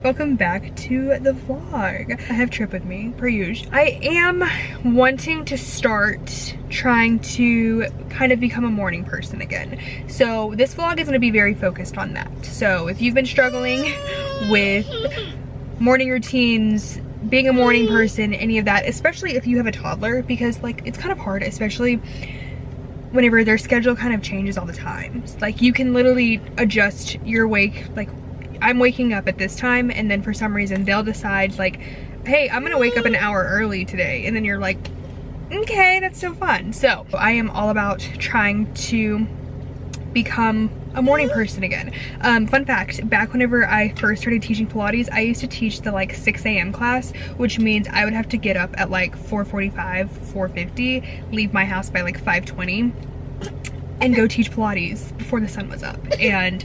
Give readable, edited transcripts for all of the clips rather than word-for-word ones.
Welcome back to the vlog. I have Trip with me, per usual. I am wanting to start trying to kind of become a morning person again. So this vlog is going to be very focused on that. So if you've been struggling with morning routines, being a morning person, any of that, especially if you have a toddler, because like it's kind of hard, especially whenever their schedule kind of changes all the time. Like you can literally adjust your wake, like I'm waking up at this time, and then for some reason they'll decide like, hey, I'm gonna wake up an hour early today, and then you're like, okay, that's so fun. So I am all about trying to become a morning person again. Fun fact, back whenever I first started teaching Pilates, I used to teach the like 6 a.m. class, which means I would have to get up at like 4:45, 4:50, leave my house by like 5:20, and go teach Pilates before the sun was up. And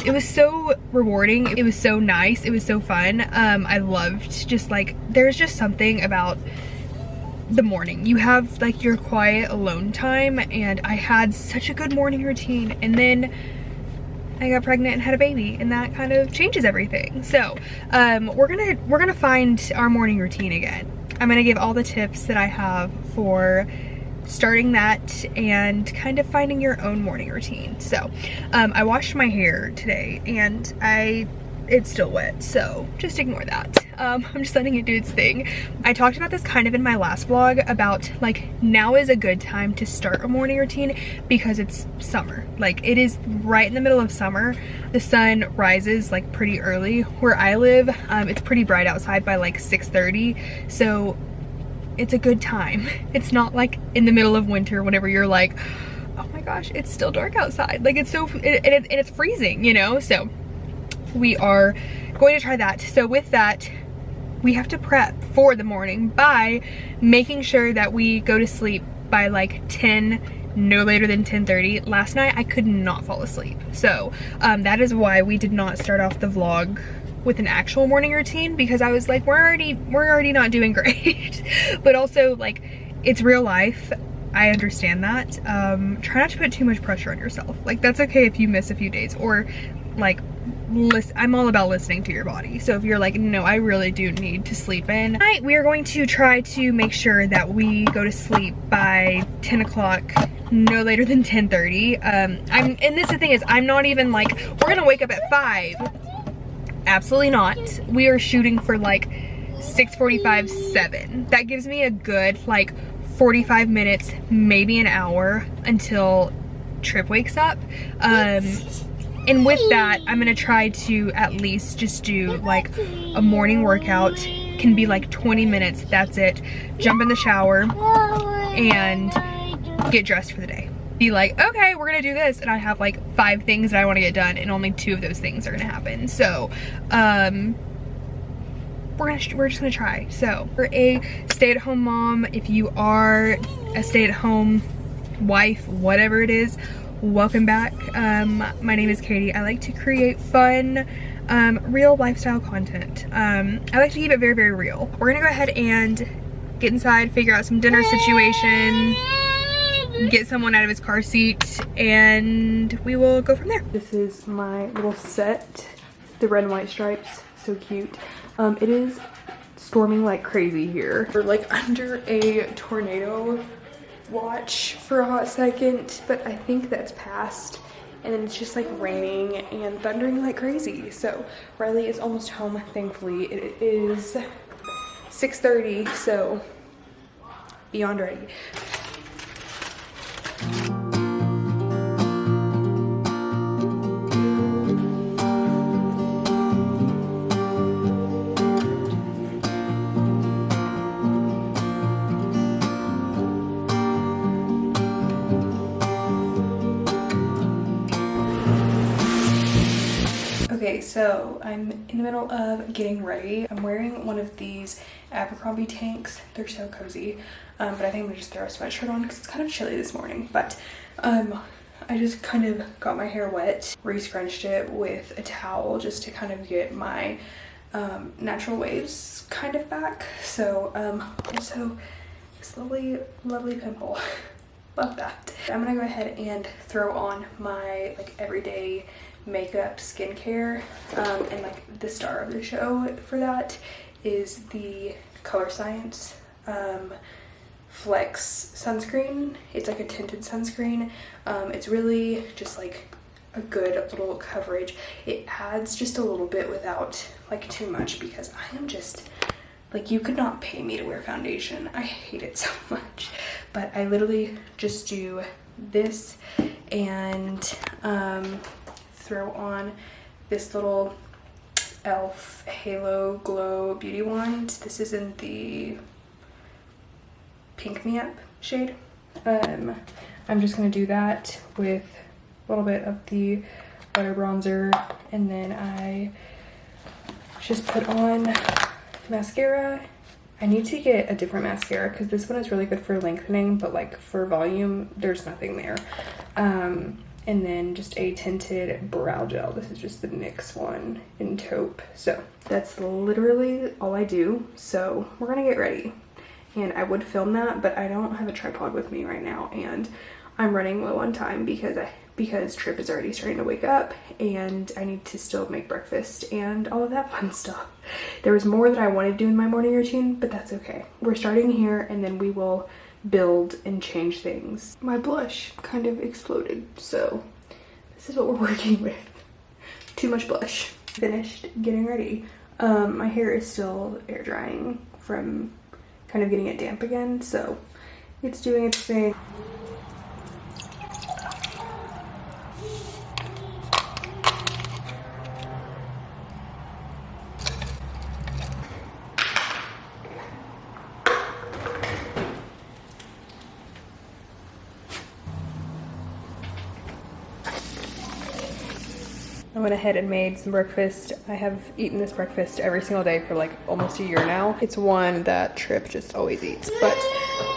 it was so rewarding, it was so nice, it was so fun. I loved just like, there's just something about the morning. You have like your quiet alone time, and I had such a good morning routine, and then I got pregnant and had a baby, and that kind of changes everything. So we're gonna find our morning routine again. I'm gonna give all the tips that I have for starting that and kind of finding your own morning routine. So I washed my hair today, and it's still wet, so just ignore that. I'm just letting it do its thing. I talked about this kind of in my last vlog about like, now is a good time to start a morning routine because it's summer. Like it is right in the middle of summer. The sun rises like pretty early where I live. It's pretty bright outside by like 6:30, so it's a good time. It's not like in the middle of winter whenever you're like, oh my gosh, it's still dark outside. Like it's so, and it's freezing, you know? So we are going to try that. So with that, we have to prep for the morning by making sure that we go to sleep by like 10, no later than 10:30. Last night I could not fall asleep. So that is why we did not start off the vlog with an actual morning routine, because I was like, we're already not doing great. But also like, it's real life. I understand that. Try not to put too much pressure on yourself. Like that's okay if you miss a few days, or like I'm all about listening to your body. So if you're like, no, I really do need to sleep in. Tonight we are going to try to make sure that we go to sleep by 10 o'clock, no later than 10:30. And this the thing is, I'm not even like, we're gonna wake up at 5. Absolutely not. We are shooting for like 6:45, 7. That gives me a good like 45 minutes, maybe an hour until Trip wakes up. And with that, I'm gonna try to at least just do like a morning workout. Can be like 20 minutes, that's it. Jump in the shower and get dressed for the day. Be like, okay, we're gonna do this, and I have like 5 things that I want to get done, and only 2 of those things are gonna happen. So we're just gonna try. So for a stay-at-home mom, if you are a stay-at-home wife, whatever it is, welcome back. My name is Katie. I like to create fun, real lifestyle content. I like to keep it very, very real. We're gonna go ahead and get inside, figure out some dinner situation, get someone out of his car seat, and we will go from there. This is my little set, the red and white stripes, so cute. It is storming like crazy here. We're like under a tornado watch for a hot second, but I think that's passed, and then it's just like raining and thundering like crazy. So Riley is almost home, thankfully. It is 6:30, so beyond ready. Okay, so I'm in the middle of getting ready. I'm wearing one of these Abercrombie tanks. They're so cozy, but I think I'm gonna just throw a sweatshirt on because it's kind of chilly this morning. But I just kind of got my hair wet, re-scrunched it with a towel just to kind of get my natural waves kind of back. So also this lovely pimple. Love that. I'm gonna go ahead and throw on my like everyday makeup, skincare, and like the star of the show for that is the Color Science Flex sunscreen. It's like a tinted sunscreen. It's really just like a good little coverage. It adds just a little bit without like too much, because I am just like, you could not pay me to wear foundation. I hate it so much. But I literally just do this and throw on this little e.l.f. Halo Glow Beauty Wand. This is in the Pink Me Up shade. I'm just gonna do that with a little bit of the butter bronzer, and then I just put on mascara. I need to get a different mascara because this one is really good for lengthening, but like for volume, there's nothing there. And then just a tinted brow gel. This is just the NYX one in taupe. So that's literally all I do. So we're gonna get ready. And I would film that, but I don't have a tripod with me right now, and I'm running low on time because Trip is already starting to wake up, and I need to still make breakfast and all of that fun stuff. There was more that I wanted to do in my morning routine, but that's okay. We're starting here, and then we will build and change things. My blush kind of exploded, so this is what we're working with. Too much blush. Finished getting ready. My hair is still air drying from kind of getting it damp again, so it's doing its thing. I went ahead and made some breakfast. I have eaten this breakfast every single day for like almost a year now. It's one that Trip just always eats, but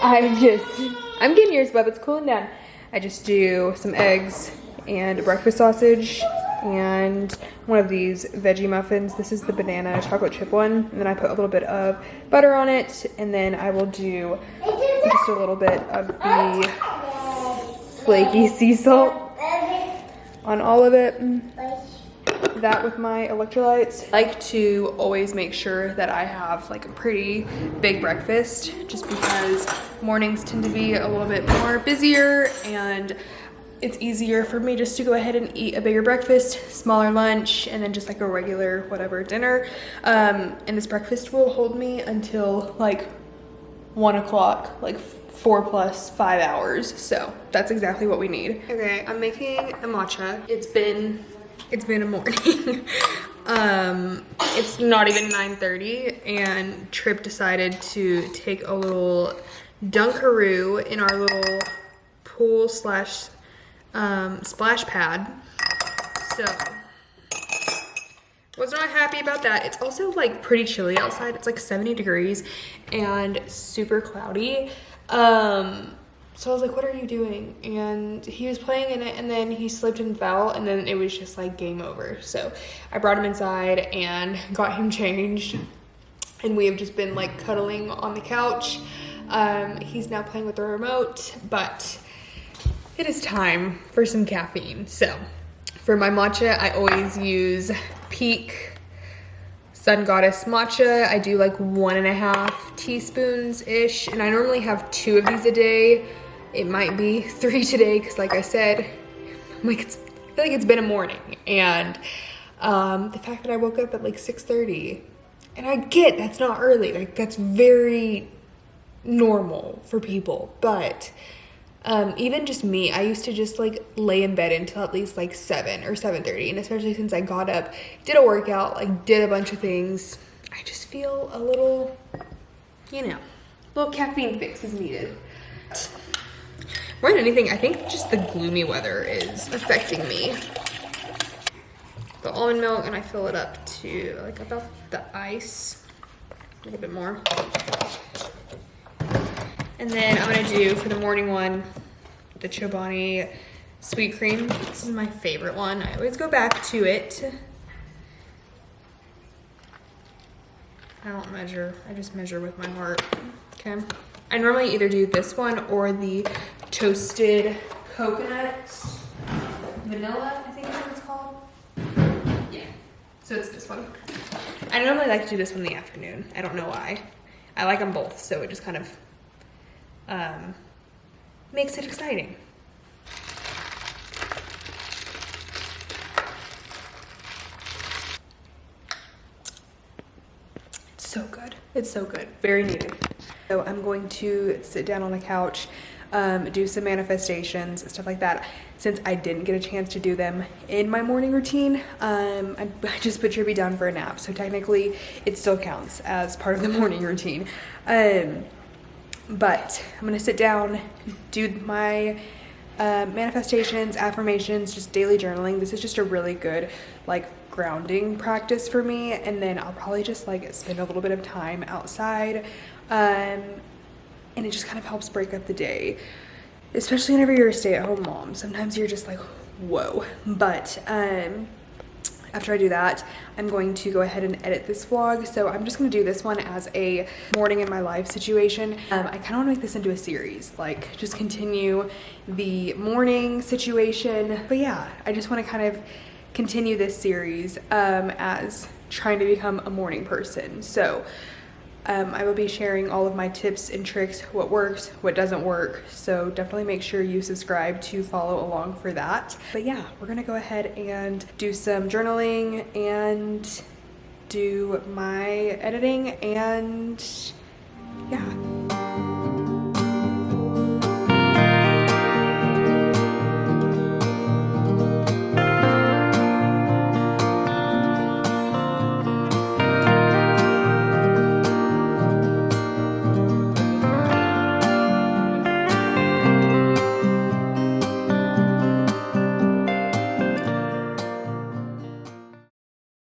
I'm getting used to it. It's cooling down. I just do some eggs and a breakfast sausage and one of these veggie muffins. This is the banana chocolate chip one. And then I put a little bit of butter on it. And then I will do just a little bit of the flaky sea salt on all of it. That with my electrolytes. I like to always make sure that I have like a pretty big breakfast, just because mornings tend to be a little bit more busier, and it's easier for me just to go ahead and eat a bigger breakfast, smaller lunch, and then just like a regular whatever dinner. And this breakfast will hold me until like 1 o'clock, like 4 plus 5 hours. So that's exactly what we need. Okay, I'm making a matcha. It's been a morning. It's not even 9:30, and Trip decided to take a little dunkaroo in our little pool slash splash pad. So was not happy about that. It's also like pretty chilly outside. It's like 70 degrees and super cloudy. So I was like, what are you doing? And he was playing in it, and then he slipped and fell, and then it was just like game over. So I brought him inside and got him changed, and we have just been like cuddling on the couch. He's now playing with the remote, but it is time for some caffeine. So for my matcha, I always use Peak Sun Goddess matcha. I do like 1.5 teaspoons-ish, and I normally have 2 of these a day. It might be 3 today, because like I said, I feel like it's been a morning. And the fact that I woke up at like 6:30, and I get that's not early, like that's very normal for people, but even just me, I used to just like lay in bed until at least like 7 or 7:30, and especially since I got up, did a workout, like did a bunch of things, I just feel a little, little caffeine fix is needed. More than anything, I think just the gloomy weather is affecting me. The almond milk, and I fill it up to like about the ice, a little bit more. And then I'm gonna do for the morning one, the Chobani sweet cream. This is my favorite one. I always go back to it. I don't measure, I just measure with my heart, okay? I normally either do this one or the toasted coconut vanilla, I think is what it's called. So it's this one. I normally like to do this one in the afternoon. I don't know why. I like them both, so it just kind of makes it exciting. It's so good. It's so good. Very needed. So I'm going to sit down on the couch, do some manifestations, stuff like that. Since I didn't get a chance to do them in my morning routine, I just put Trippy down for a nap. So technically it still counts as part of the morning routine. But I'm gonna sit down, do my manifestations, affirmations, just daily journaling. This is just a really good like grounding practice for me. And then I'll probably just like spend a little bit of time outside. And it just kind of helps break up the day, especially whenever you're a stay-at-home mom. Sometimes you're just like, whoa. But after I do that, I'm going to go ahead and edit this vlog. So I'm just gonna do this one as a morning in my life situation. I kind of want to make this into a series, like just continue the morning situation. But yeah, I just want to kind of continue this series as trying to become a morning person. So I will be sharing all of my tips and tricks, what works, what doesn't work. So definitely make sure you subscribe to follow along for that. But yeah, we're gonna go ahead and do some journaling and do my editing, and yeah.